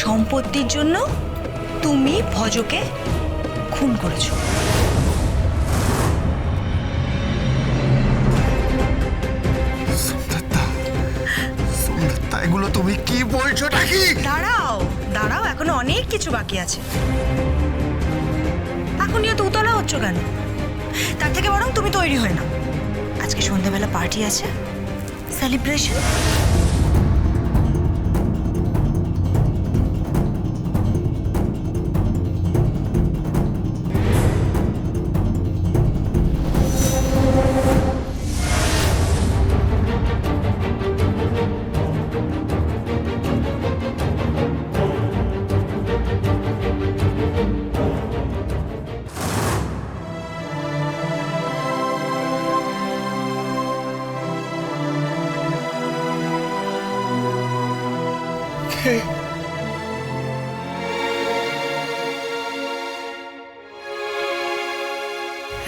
সম্পত্তির জন্য তুমি ভজকে খুন করেছো। এগুলো তুমি কি বলছো নাকি? দাঁড়াও দাঁড়াও, এখনো অনেক কিছু বাকি আছে। এখনই তো উতলা হচ্ছ কেন? তার থেকে বরং তুমি তৈরি হয়ে নাও, আজকে সন্ধ্যাবেলা পার্টি আছে, সেলিব্রেশন।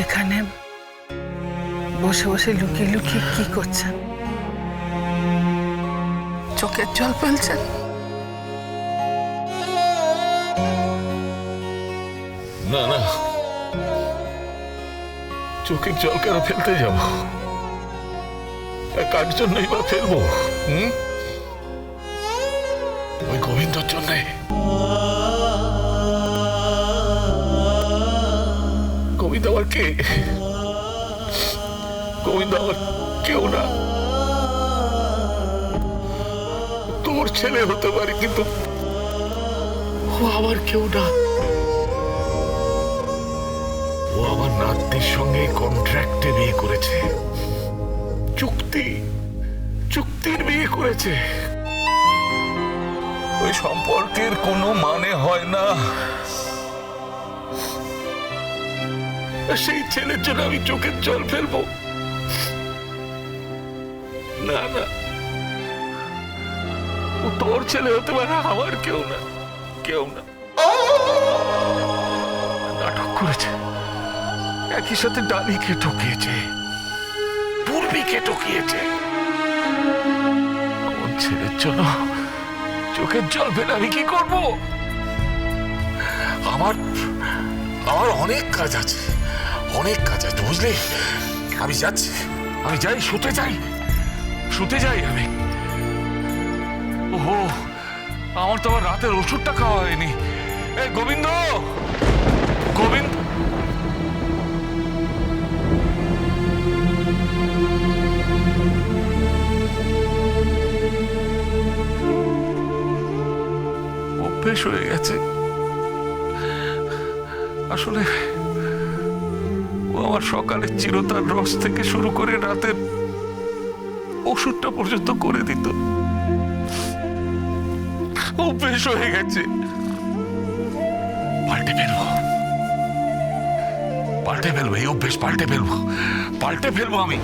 এখানে বসে বসে লুকিয়ে লুকিয়ে কি করছেন? চোখের জল ফেলছেন? না না, চোখের জল কেন ফেলতে যাব? কার জন্যই বা ফেলবো? ওই গোবিন্দর জন্যে। গোবিন্দ আমার কে? গোবিন্দ আমার কেউ না। তোর ছেলে হতে পারে, কিন্তু ও আমার কেউ না। ও আমার নাতনির সঙ্গে কন্ট্রাক্টে বিয়ে করেছে, চুক্তির বিয়ে করেছে। ওই সম্পর্কের কোনো মানে হয় না। সেই ছেলের জন্য আমি চোখের জল ফেলবো? না না, ও তোর ছেলে হতে পারে, আমার কেউ না, কেউ না। নাটক করেছে, একই সাথে ডালিকে ঠকিয়েছে, পূর্বীকে ঠকিয়েছে। আমার ছেলের জন্য চোখের জল ফেলে আমি কি করব? আমার অনেক কাজ আছে, বুঝলি? আমি যাচ্ছি, আমি যাই, শুতে যাই আমি। ওহো, আমার তো আবার রাতের ওষুধটা খাওয়া হয়নি। গোবিন্দ, গোবিন্দ। অভ্যেস হয়ে গেছে আসলে। ও আমার সকালের চিরতার রস থেকে শুরু করে রাতের ওষুধটা পর্যন্ত করে দিত। অভ্যেস হয়ে গেছে। পাল্টে ফেলবো এই অভ্যেস, পাল্টে ফেলবো আমি।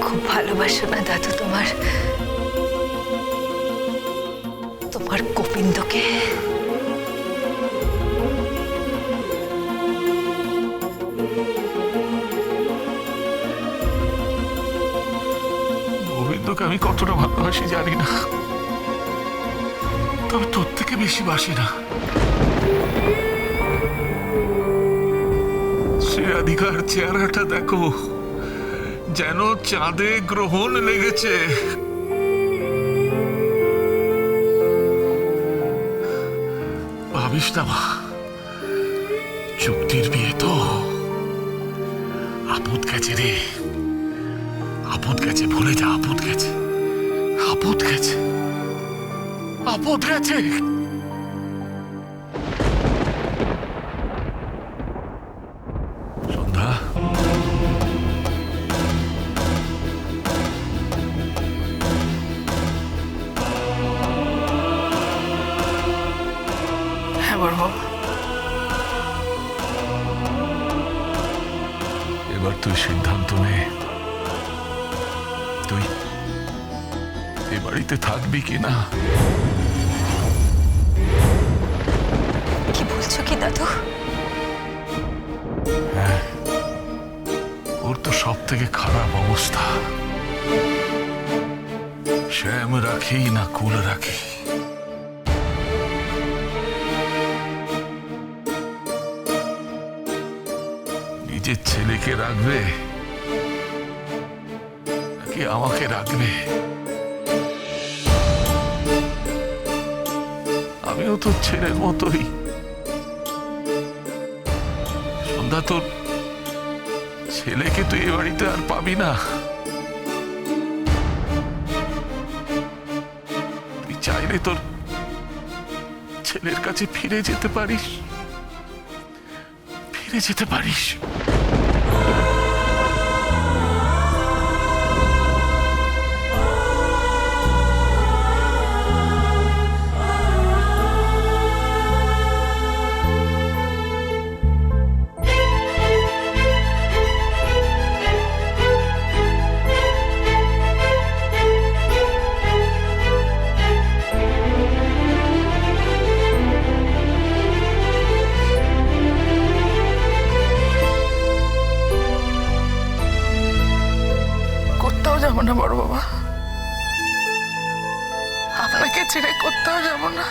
খুব ভালোবাসো না দাদু তোমার গোবিন্দকে? গোবিন্দকে আমি কতটা ভালোবাসি জানি না, তবে তোর থেকে বেশি বাসি না। শ্রেয়াধিকার চেহারাটা দেখো, যেন চাঁদে গ্রহণ লেগেছে। ভাবিস না মা, চুক্তির বিয়ে তো। আপদ গেছে রে, আপদ গেছে, ভুলে যা। আপদ গেছে। সন্ধ্যা, হ্যাঁ বড় বাবা। এবার তুই সিদ্ধান্ত নে, তুই এ বাড়িতে থাকবি কিনা। কি বলছো কি দাদু? ওর তো সব থেকে খারাপ অবস্থা। শ্যাম রাখি না কুল রাখি। নিজের ছেলেকে রাখবে নাকি আমাকে রাখবে? আমিও তো ছেলের মতোই। সন্ধ্যা, তোর ছেলেকে তুই এ বাড়িতে আর পাবি না। তুই চাইলে তোর ছেলের কাছে ফিরে যেতে পারিস, ফিরে যেতে পারিস। কোথাও যাবো না বড় বাবা, আপনাকে ছেড়ে কোথাও যাবো না।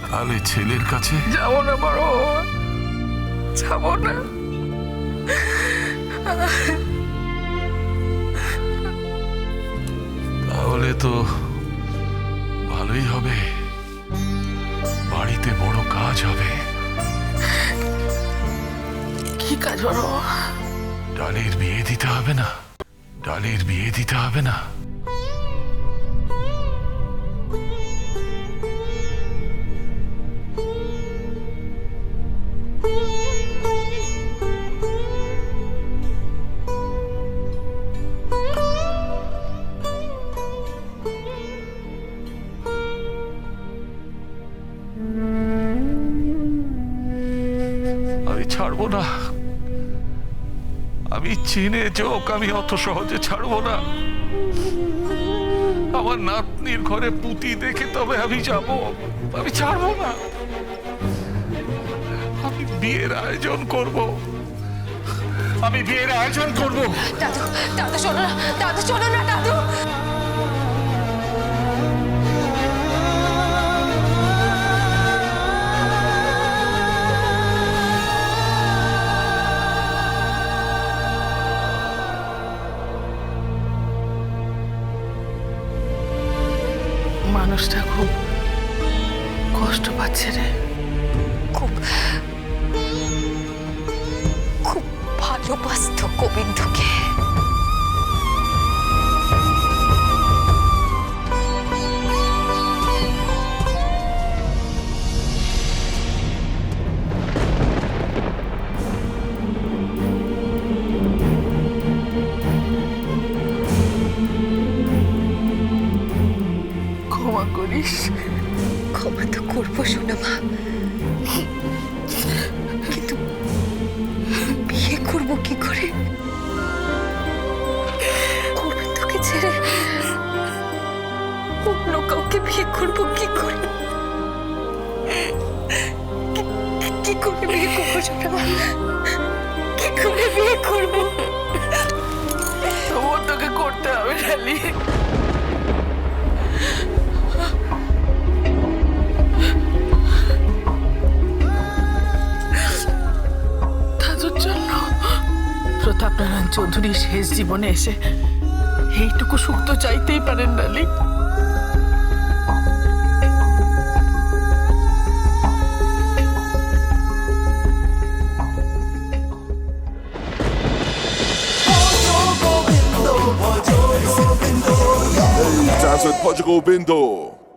তাহলে ছেলের কাছে যাবো না বড় বাবা, যাবো না। তাহলে তো ভালোই হবে, বাড়িতে বড় কাজ হবে। কি কাজ বড় বাবা? ডালের বিয়ে দিতে হবে না, ডালের বিয়ে দিতে হবে না। আমি ছাড়বো না, আমি চিনে চোখ, আমি অত সহজে ছাড়বো না। আমার নাতনির ঘরে পুঁতি দেখে তবে আমি যাব, আমি ছাড়বো না। আমি বিয়ের আয়োজন করব, আমি বিয়ের আয়োজন করব। দাদু, দাদু শোনো না, দাদু শোনো না, দাদু। মানুষটা খুব কষ্ট পাচ্ছে রে। খুব খুব ভালোবাসতো গোবিন্দকে। ক্ষমা করিস। ক্ষমা তো করবো শোনা মা, কিন্তু বিয়ে করবো কি করে? গোবিন্দকে ছেড়ে অন্য কাউকে বিয়ে করবো কি করে? কি করে বিয়ে করবো শোনা মা? কি করে বিয়ে করবো? তবুও তোকে করতে হবে ডালি। প্রতাপনারায়ণ চৌধুরী শেষ জীবনে এসে এইটুকু সুখ তো চাইতেই পারেন ডালি। Hey, Taz with Portugal Bindo.